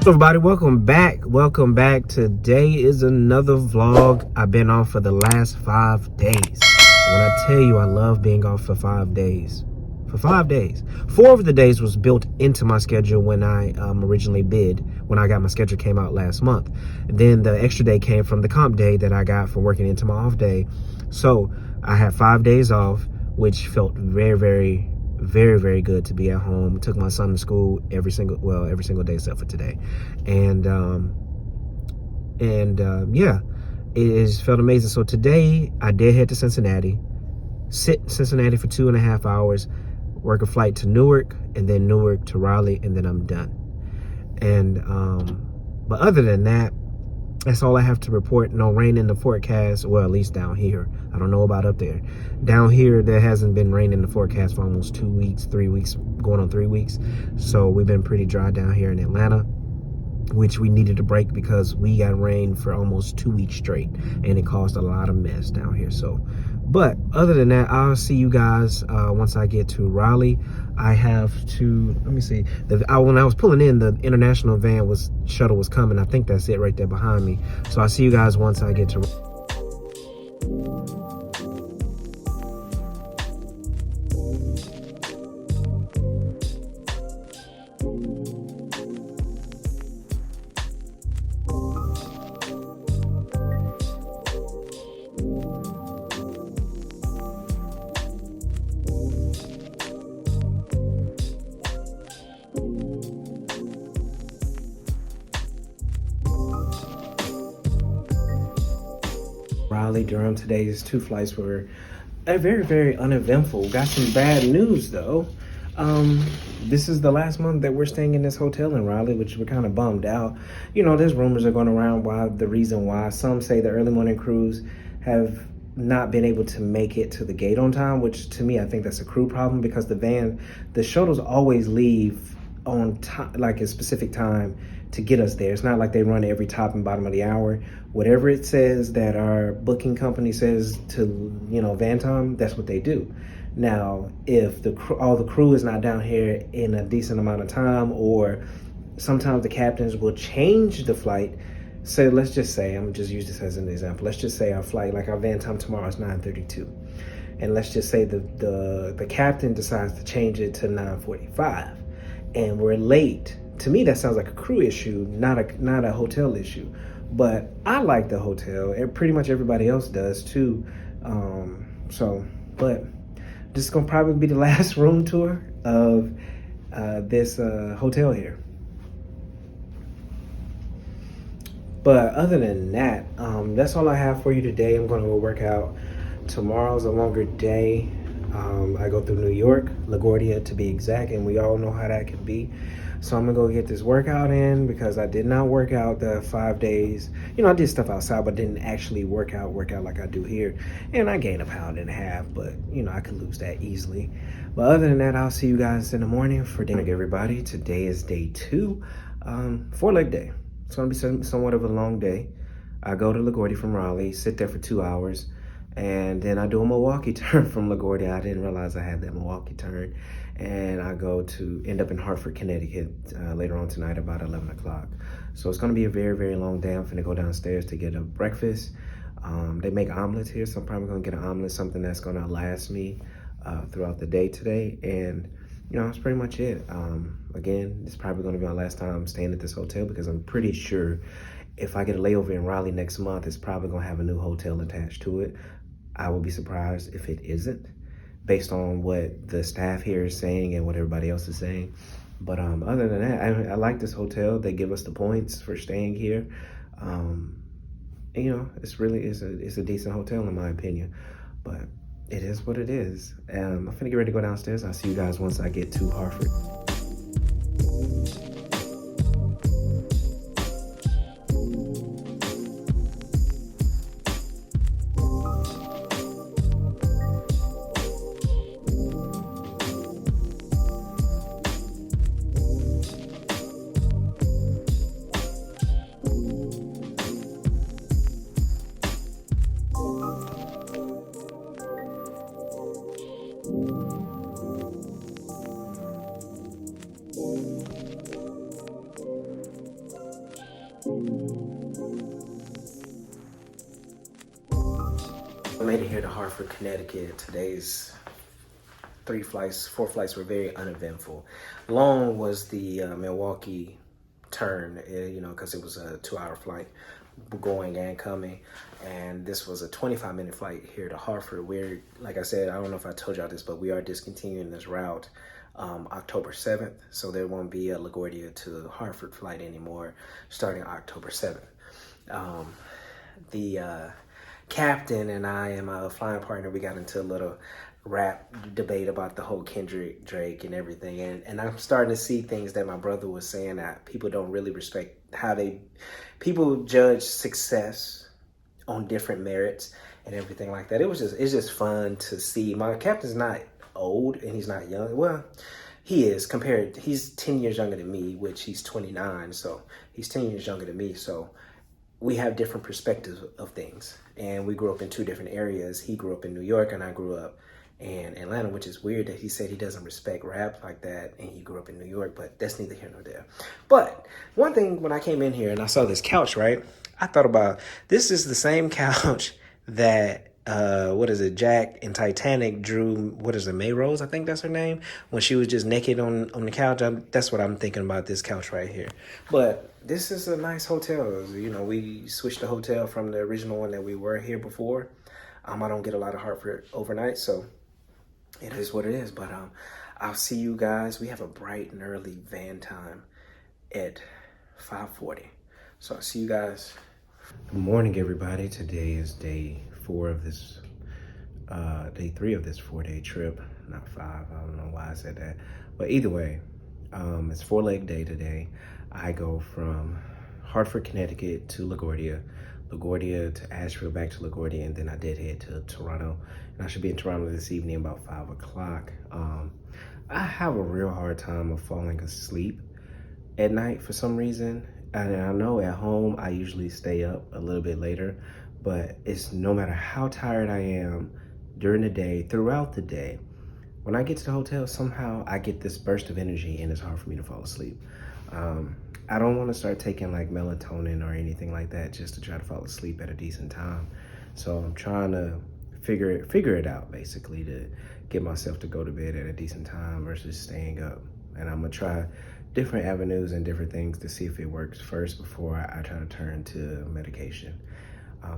Everybody, welcome back. Today is another vlog. I've been off for the last 5 days. When I tell you I love being off for 5 days, 4 of the days was built into my schedule when I originally bid, when I got my schedule came out last month. Then the extra day came from the comp day that I got for working into my off day. So I had 5 days off, which felt very good to be at home. Took my son to school every single day except for today, and yeah, it has felt amazing. So today I did head to Cincinnati, sit in Cincinnati for 2.5 hours, work a flight to Newark, and then Newark to Raleigh, and then I'm done. And but other than that, that's all I have to report. No rain in the forecast. Well, at least down here. I don't know about up there. Down here, there hasn't been rain in the forecast for almost 2 weeks, 3 weeks, going on 3 weeks. So we've been pretty dry down here in Atlanta, which we needed a break because we got rain for almost 2 weeks straight, and it caused a lot of mess down here. So, but other than that, I'll see you guys once I get to Raleigh. I have to, let me see, when I was pulling in, the international shuttle was coming. I think that's it right there behind me. So I'll see you guys once I get to Raleigh, Durham. Today's 2 flights were very uneventful. Got some bad news though. This is the last month that we're staying in this hotel in Raleigh, which we're kind of bummed out. You know, there's rumors are going around the reason why. Some say the early morning crews have not been able to make it to the gate on time, which to me, I think that's a crew problem, because the shuttles always leave on time, like a specific time to get us there. It's not like they run every top and bottom of the hour. Whatever it says that our booking company says to, van time, that's what they do. Now, if all the crew is not down here in a decent amount of time, or sometimes the captains will change the flight. So let's just say, I'm just use this as an example. Let's just say our flight, like our van time tomorrow is 9:32. And let's just say the captain decides to change it to 9:45 and we're late. To me, that sounds like a crew issue, not a hotel issue. But I like the hotel. Pretty much everybody else does too. But this is gonna probably be the last room tour of this hotel here. But other than that, that's all I have for you today. I'm gonna go work out. Tomorrow's a longer day. I go through New York, LaGuardia to be exact, and we all know how that can be. So I'm gonna go get this workout in, because I did not work out the 5 days. I did stuff outside, but didn't actually work out like I do here. And I gained 1.5 pounds, but I could lose that easily. But other than that, I'll see you guys in the morning for dinner, everybody. Today is day 2, 4-leg day. It's gonna be somewhat of a long day. I go to LaGuardia from Raleigh, sit there for 2 hours, and then I do a Milwaukee turn from LaGuardia. I didn't realize I had that Milwaukee turn. And I end up in Hartford, Connecticut later on tonight about 11 o'clock. So it's gonna be a very long day. I'm finna go downstairs to get a breakfast. They make omelets here, so I'm probably gonna get an omelet, something that's gonna last me throughout the day today. And that's pretty much it. Again, it's probably gonna be my last time staying at this hotel, because I'm pretty sure if I get a layover in Raleigh next month, it's probably gonna have a new hotel attached to it. I will be surprised if it isn't, based on what the staff here is saying and what everybody else is saying. But other than that, I like this hotel. They give us the points for staying here. And, it's a decent hotel in my opinion. But it is what it is. I'm finna get ready to go downstairs. I'll see you guys once I get to Hartford. morning here to Hartford, Connecticut. Today's 4 flights were very uneventful. Long was the Milwaukee turn, because it was a 2-hour flight going and coming. And this was a 25-minute flight here to Hartford. We're, like I said, I don't know if I told y'all this, but we are discontinuing this route October 7th. So there won't be a LaGuardia to Hartford flight anymore starting October 7th. The captain and I and my flying partner, we got into a little rap debate about the whole Kendrick Drake and everything, and I'm starting to see things that my brother was saying, that people don't really respect people judge success on different merits and everything like that. It's just fun to see. My captain's not old and he's not young. Well, he is he's 10 years younger than me, which he's 29, so he's 10 years younger than me. So we have different perspectives of things, and we grew up in 2 different areas. He grew up in New York and I grew up in Atlanta, which is weird that he said he doesn't respect rap like that and he grew up in New York, but that's neither here nor there. But one thing, when I came in here and I saw this couch, right, I thought about, this is the same couch that Jack in Titanic drew, May Rose, I think that's her name, when she was just naked on the couch. That's what I'm thinking about, this couch right here. But this is a nice hotel. We switched the hotel from the original one that we were here before. I don't get a lot of Hartford overnight, so it is what it is. But I'll see you guys. We have a bright and early van time at 5:40. So I'll see you guys. Good morning, everybody. Today is day 3 of this 4-day trip, not 5. I don't know why I said that, but either way, it's 4-leg day today. I go from Hartford, Connecticut to LaGuardia to Asheville, back to LaGuardia, and then I did head to Toronto, and I should be in Toronto this evening about 5 o'clock. I have a real hard time of falling asleep at night for some reason, and I know at home I usually stay up a little bit later, but it's no matter how tired I am during the day, throughout the day, when I get to the hotel, somehow I get this burst of energy and it's hard for me to fall asleep. I don't want to start taking like melatonin or anything like that just to try to fall asleep at a decent time. So I'm trying to figure it out, basically, to get myself to go to bed at a decent time versus staying up. And I'm gonna try different avenues and different things to see if it works first before I try to turn to medication.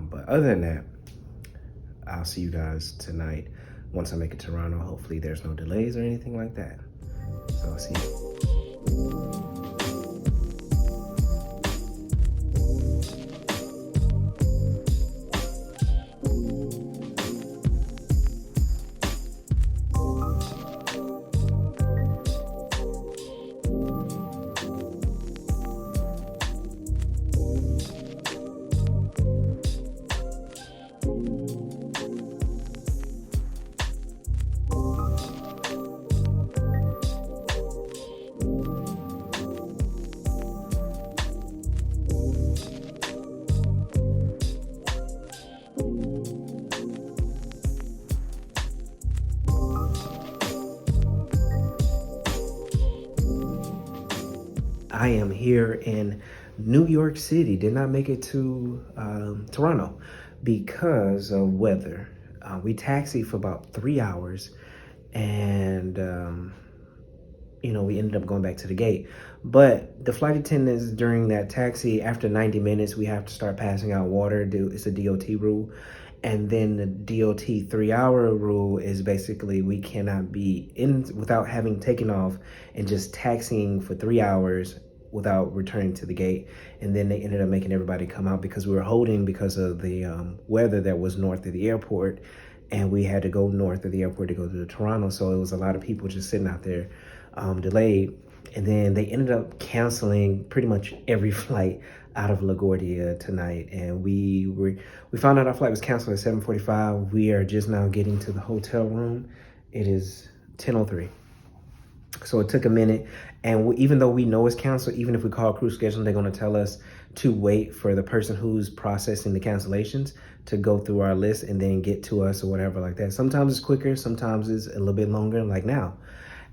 But other than that, I'll see you guys tonight once I make it to Toronto. Hopefully there's no delays or anything like that. So I'll see you. I am here in New York City. Did not make it to Toronto because of weather. We taxied for about 3 hours, and we ended up going back to the gate. But the flight attendants during that taxi, after 90 minutes, we have to start passing out water. It's a DOT rule. And then the DOT 3-hour rule is basically we cannot be in without having taken off and just taxiing for 3 hours without returning to the gate. And then they ended up making everybody come out because we were holding because of the weather that was north of the airport, and we had to go north of the airport to go to Toronto. So it was a lot of people just sitting out there delayed. And then they ended up canceling pretty much every flight out of LaGuardia tonight, and we found out our flight was canceled at 7:45. We are just now getting to the hotel room. It is 10:03. So it took a minute, and even though we know it's canceled, even if we call crew scheduling, they're going to tell us to wait for the person who's processing the cancellations to go through our list and then get to us or whatever like that. Sometimes it's quicker, sometimes it's a little bit longer, like now.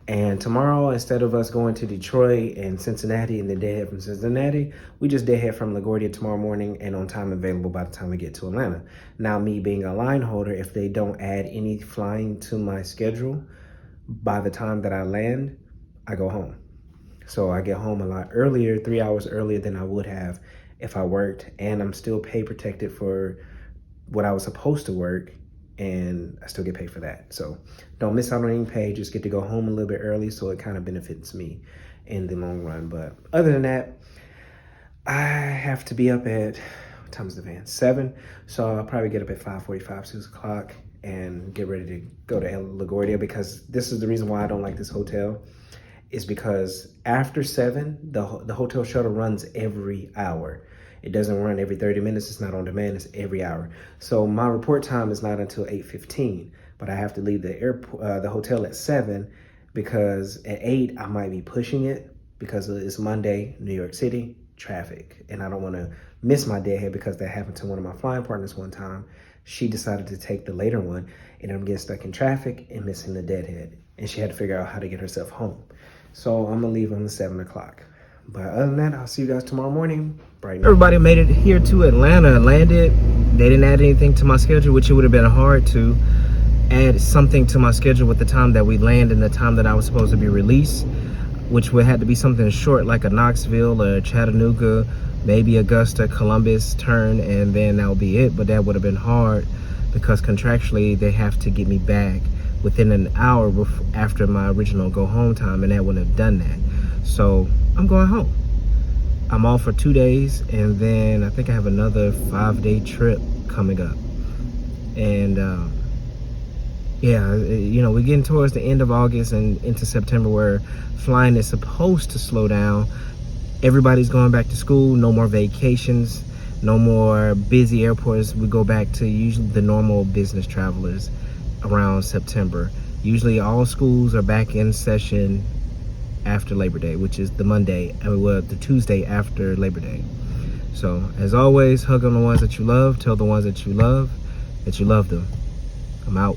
And tomorrow, instead of us going to Detroit and Cincinnati and then deadhead from Cincinnati, we just deadhead from LaGuardia tomorrow morning and on time available by the time we get to Atlanta. Now, me being a line holder, if they don't add any flying to my schedule, by the time that I land, I go home. So I get home a lot earlier, 3 hours earlier than I would have if I worked, and I'm still pay protected for what I was supposed to work, and I still get paid for that. So don't miss out on any pay, just get to go home a little bit early, so it kind of benefits me in the long run. But other than that, I have to be up at, what time is the van? 7. So I'll probably get up at 5:45, 6 o'clock and get ready to go to LaGuardia, because this is the reason why I don't like this hotel, is because after 7, the hotel shuttle runs every hour. It doesn't run every 30 minutes. It's not on demand. It's every hour. So my report time is not until 8:15, but I have to leave the airport, the hotel at 7, because at 8 I might be pushing it because it's Monday, New York City, traffic, and I don't want to miss my deadhead, because that happened to one of my flying partners one time. She decided to take the later one, and I'm getting stuck in traffic and missing the deadhead, and she had to figure out how to get herself home. So I'm gonna leave on the 7 o'clock. But other than that, I'll see you guys tomorrow morning. Bright night. Everybody made it here to Atlanta, landed. They didn't add anything to my schedule, which it would have been hard to add something to my schedule with the time that we land and the time that I was supposed to be released, which would have to be something short, like a Knoxville or Chattanooga, maybe Augusta, Columbus turn, and then that would be it. But that would have been hard because contractually they have to get me back within an hour after my original go home time, and that wouldn't have done that. So I'm going home. I'm off for 2 days, and then I think I have another 5-day trip coming up. And yeah, you know, we're getting towards the end of August and into September, where flying is supposed to slow down. Everybody's going back to school, no more vacations, no more busy airports. We go back to usually the normal business travelers around September. Usually all schools are back in session after Labor Day, which is the the Tuesday after Labor Day. So as always, hug on the ones that you love, tell the ones that you love them. I'm out.